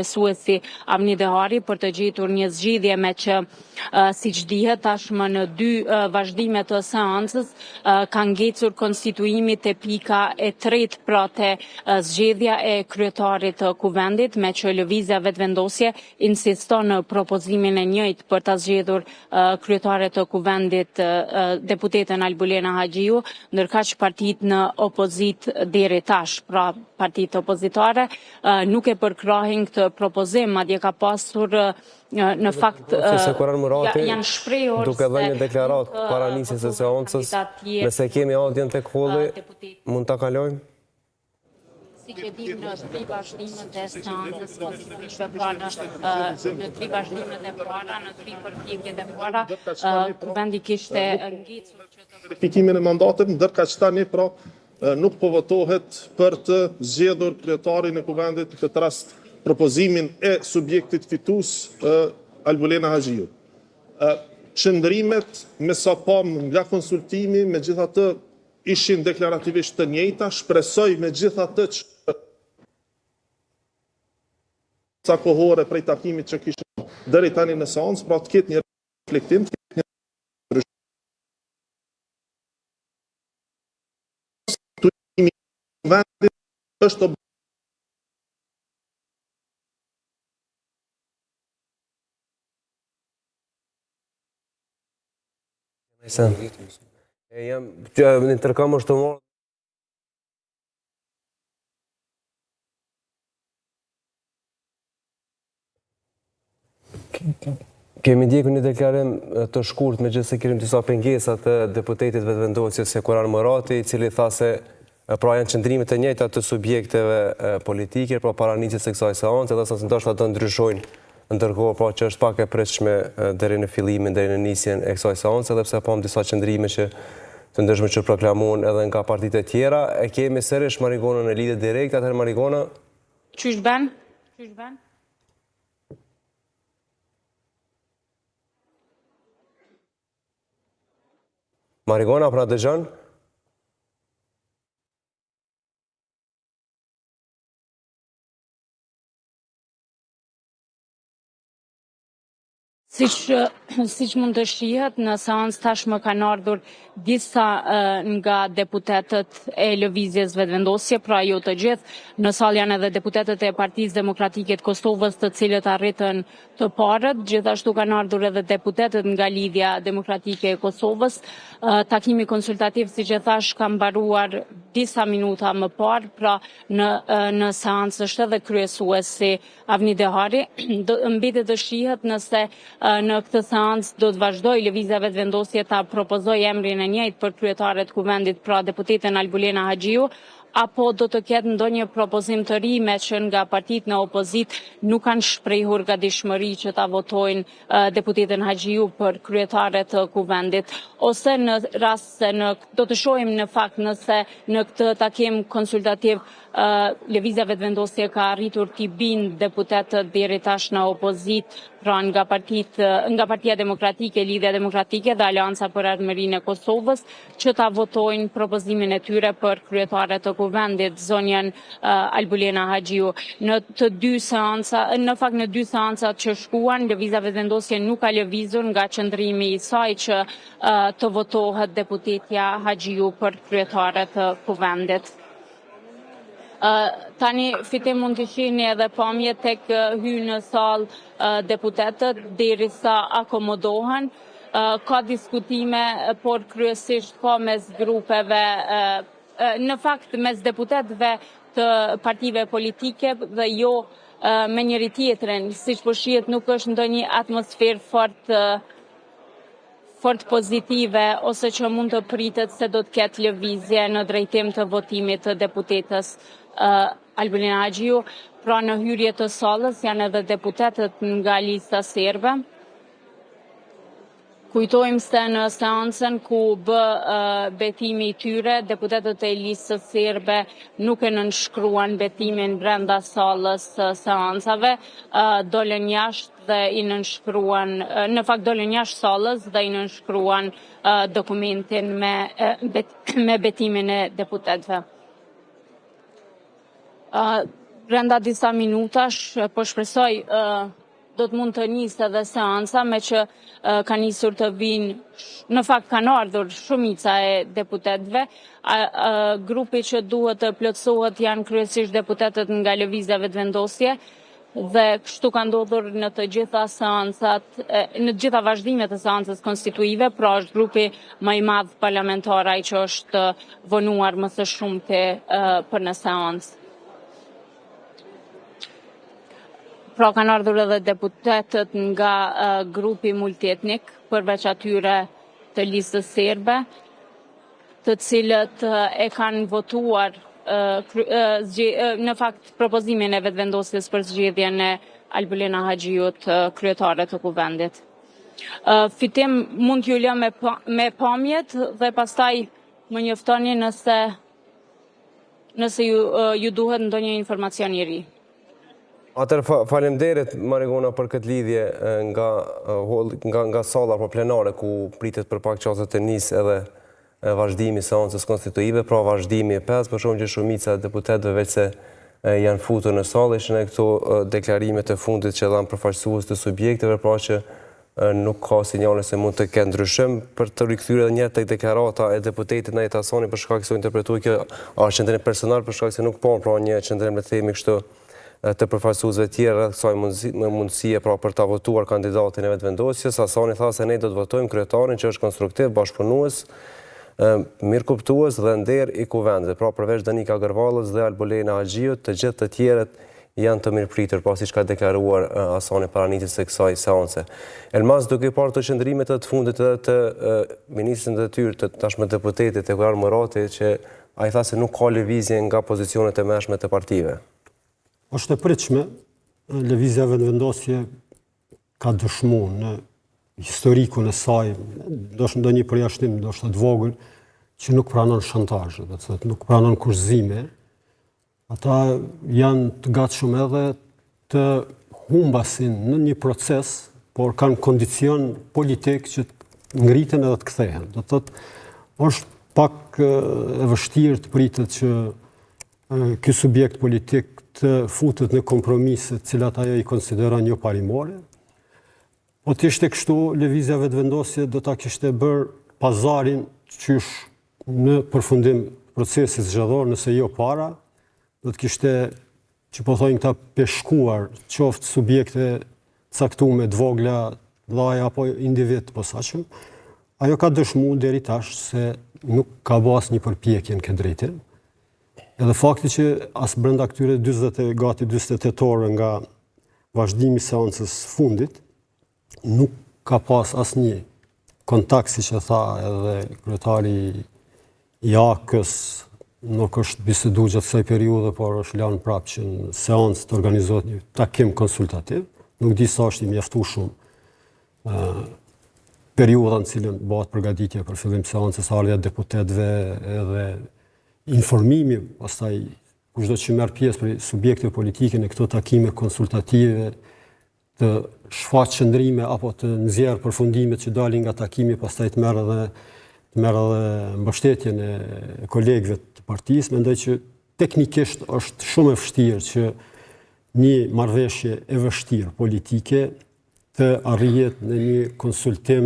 Suesi Avni Dehari për të gjetur një zgjidhje me që siç dihet tashmë në 2 vazhdime të seancës ka ngecur konstituimi te pika e 3 pra te zgjedhja e kryetarit të kuvendit me që lëvizja vetvendosje insiston në propozimin e njëjtë për ta zgjedhur kryetare të kuvendit deputeten Albulena Haxhiu, ndërkaq partitë në opozit deri tash, pra partitë opozitare nuk e përkrahin këtë propozim, madje ka pasur në fakt janë shprehur duke dhënë një deklaratë para nisjes së seancës, nëse kemi audien tek holli, mund ta kalojmë? Si që dim në 3 vazhdimet e seancës konstitutive pra në 3 vazhdimet e para, në 3 përpjekjet e para, kuvendi kishte ngecur që të verifikimin e mandatit, ndërkaq tani pra nuk po votohet për të zgjedhur kryetarin e kuvendit, në këtë rast propozimin e subjektit fitues Albulena Haxhiu. Qëndrimet me sa pam nga konsultimi, megjithatë ishin deklarativisht të njëjta, shpresoj megjithatë që sa kohore prej takimit që kishim deri tani në seancë, pra të ketë një reflektim, të ketë një vendit është Në interkam është të morë. Kemi ndjekur një deklarim të shkurt me gjithse kemi disa pengesa të deputetit vetvendosjes Sekurar Murati, i cili tha se pra janë qëndrimet e njëjta të subjekteve politike, pra para nisjes së kësaj seance, edhe sa ndoshta do ndryshojnë ndërkohë, pra që është pak e pritshme deri në fillimin, deri në nisjen e kësaj seance, edhe pse pam disa qëndrime që të ndeshme që proklamohen edhe nga partitë e tjera. E kemi sërish Marigonën në lidhje direkte, atëherë Marigona. Qysh ben? Marigona, pra dëgjon? Siç mund të shihet, në seancë tashmë kanë ardhur disa nga deputetët e lëvizjes vetvendosje, pra jo të gjithë. Në sallë janë edhe deputetët e Partisë Demokratike të Kosovës, të cilët arritën të parët. Gjithashtu kanë ardhur edhe deputetët nga Lidhja Demokratike e Kosovës. Takimi konsultativ, siç e thash, ka mbaruar disa minuta më parë, pra në seancë është edhe kryesuesi Avni Dehari. Mbetet të shihet nëse në këtë seancë do të vazhdoj lëvizja vetvendosje ta propozoj emrin e njëjtë për kryetaret kuvendit, pra deputeten Albulena Haxhiu, apo do të ketë ndonjë propozim të ri, me që nga partitë në opozit nuk kanë shprehur gatishmëri që ta votojnë deputeten Haxhiu për kryetaret të kuvendit, ose në rast se do të shohim në fakt nëse në këtë takim konsultativ lëvizja vetvendosje ka arritur t'i bindë deputetët deri tash në opozit, pra nga Partia Demokratike, Lidhja Demokratike dhe Aleanca për Ardhmërinë e Kosovës, që ta votojnë propozimin e tyre për kryetare të kuvendit, zonjën Albulena Haxhiu. Në 2 seancat që shkuan, lëvizja vetvendosje nuk ka lëvizur nga qëndrimi i saj që të votohet deputetja Haxhiu për kryetare të kuvendit. Tani fitim mund të shihni edhe pamje tek hyjnë në sallë deputetët derisa akomodohen. Ka diskutime, por kryesisht ka mes grupeve, në fakt mes deputetëve të partive politike dhe jo me njëri tjetrin, siç po shihet nuk është ndonjë atmosferë fort pozitive, ose që mund të pritet se do të ketë lëvizje në drejtim të votimit të deputetës Albulena Haxhiu. Pra në hyrje të sallës janë edhe deputetët nga lista serbe. Kujtojmë se në seancën ku bë betimi i tyre, deputetët e listës serbe nuk e nënshkruan betimin brenda sallës së seancave, dolën jashtë dhe i nënshkruan, në fakt dolën jashtë sallës dhe i nënshkruan dokumentin me betimin e deputetëve. brenda disa minutash, po shpresoj do të mund të nisë edhe seanca, me që ka nisur të vinë, në fakt kanë ardhur shumica e deputetëve. Grupi që duhet të plotësohet janë kryesisht deputetët nga lëvizja vetëvendosje, dhe kështu ka ndodhur në të gjitha seancat, në të gjitha vazhdimet e seancës konstituive, pra është grupi më i madh parlamentar ai që është vonuar më së shumti për në seancë. Pra kanë ardhur edhe deputetët nga grupi multietnik, përveç atyre të listës serbe, të cilët e kanë votuar në fakt propozimin e vetëvendosjes për zgjedhjen e Albulena Haxhiut, kryetare të kuvendit. Fitim mund t'ju lë me pamjet dhe pastaj më njoftoni nëse ju duhet ndonjë informacion i ri. Atëherë faleminderit Marigona për këtë lidhje nga salla plenare ku pritet për pak çaste të nisë edhe vazhdimi i seancës konstituive, pra vazhdimi i 5, për shumë që shumica e deputetëve veç se janë futur në sallë, ishin këto deklarimet e fundit që dhanë përfaqësues të subjekteve, pra që nuk ka sinjale se mund të ketë ndryshim për të rikthyer edhe një herë tek deklarata e deputetit Najt Hasani, për shkak se u interpretoi kjo as qendrim personal, për shkak se nuk po pra një qendrim, le të themi kështu, të përfaqësuesve të tjerë rreth kësaj mundësie pra për ta votuar kandidatin e vetëvendosjes. Hasani tha se ne do të votojmë kryetarin që është konstruktiv, bashkëpunues, mirëkuptues dhe nder i kuvendit. Pra përveç Danika Gërvallës dhe Albulena Haxhiut, të gjithë të tjerët janë të mirëpritur, pasi që ka deklaruar Hasani para nisjes së kësaj seance. Elmas, duke parë të qëndrimet të fundit edhe të ministrit të detyrë të tashmë deputetit Ekorar Murati, që ai tha se nuk ka lëvizje nga pozicionet e mëshme të partive. Është e pritshme, lëvizja vetëvendosje ka dëshmuar në historikun e saj, ndoshta ndonjë përjashtim, ndoshta të vogël, që nuk pranon shantazh, do të thotë nuk pranon kurzime. Ata janë të gatshëm edhe të humbasin në një proces, por kanë kondicion politik që ngriten edhe të kthehen. Do të thotë është pak e vështirë të pritet që ky subjekt politik të futet në kompromise të cilat ajo i konsideron jo parimore. Po të ishte kështu, lëvizja vetëvendosje do ta kishte bërë pazarin qysh në përfundim procesit zgjedhor, nëse jo para, do të kishte, që po thojnë këta, peshkuar qoftë subjekte caktuar të vogla, vllaj apo individ të posaçëm. Ajo ka dëshmuar deri tash se nuk ka bërë asnjë përpjekje në këtë drejtim. Edhe fakti që as brenda këtyre gati 48 orë nga vazhdimi i seancës fundit, nuk ka pas asnjë kontakt, siç e tha edhe kryetari i AK-s, nuk është biseduar gjatë kësaj periudhe, por është lënë prapë që në seancë të organizohet një takim konsultativ. Nuk di sa është i mjaftueshëm periudha në cilën bëhet përgatitje për fillim seancës, ardha e deputetëve edhe informimi, pastaj kushdo që merr pjesë për subjekte politike në këto takime konsultative, të shfaq qëndrime apo të nxjerr përfundimet që dalin nga takimi, pastaj të merr edhe mbështetjen e kolegëve të partisë. Mendoj që teknikisht është shumë e vështirë që një marrëveshje e vështirë politike të arrihet në një konsultim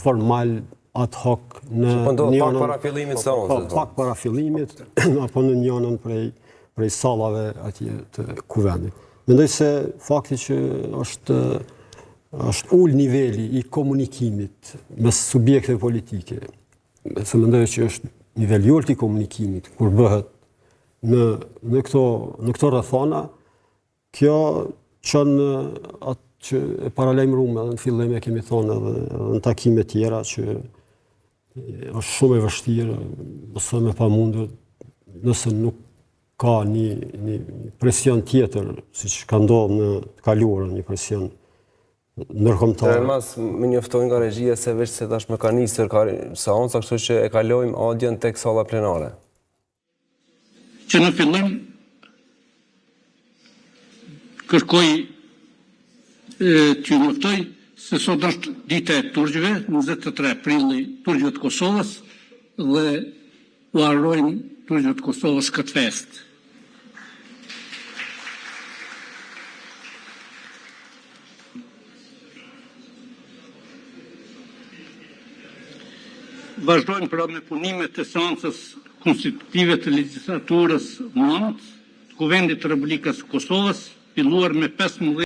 formal ad hoc në pak para fillimit seancës. Pak para fillimit apo në njënën prej sallave atje të kuvendit. Mendoj se fakti që është ul niveli i komunikimit mes subjekteve politike, se mendoj që është nivel i ulët i komunikimit kur bëhet në këto rrethana, kjo çon atë që e paralajmëruam edhe në fillim, e kemi thonë edhe në takime tjera, që është shumë e vështirë, ose me pamundur, nëse nuk ka një presion tjetër, siç ka ndodhur në të kaluarën, një presion ndërkombëtar. Elmas, më njoftojnë nga regjia se veç se tash më ka nisur seanca, kështu që e kalojmë audien tek salla plenare. Që në fillim kërkoj t'ju njoftoj se sot është dita e turqëve, 23 prilli, turqëve të Kosovës, dhe u harrojnë turqëve të Kosovës këtë fest. vazhdojmë pra me punimet e seancës konstitutive të legjislaturës 9 të Kuvendit të Republikës së Kosovës, filluar me 15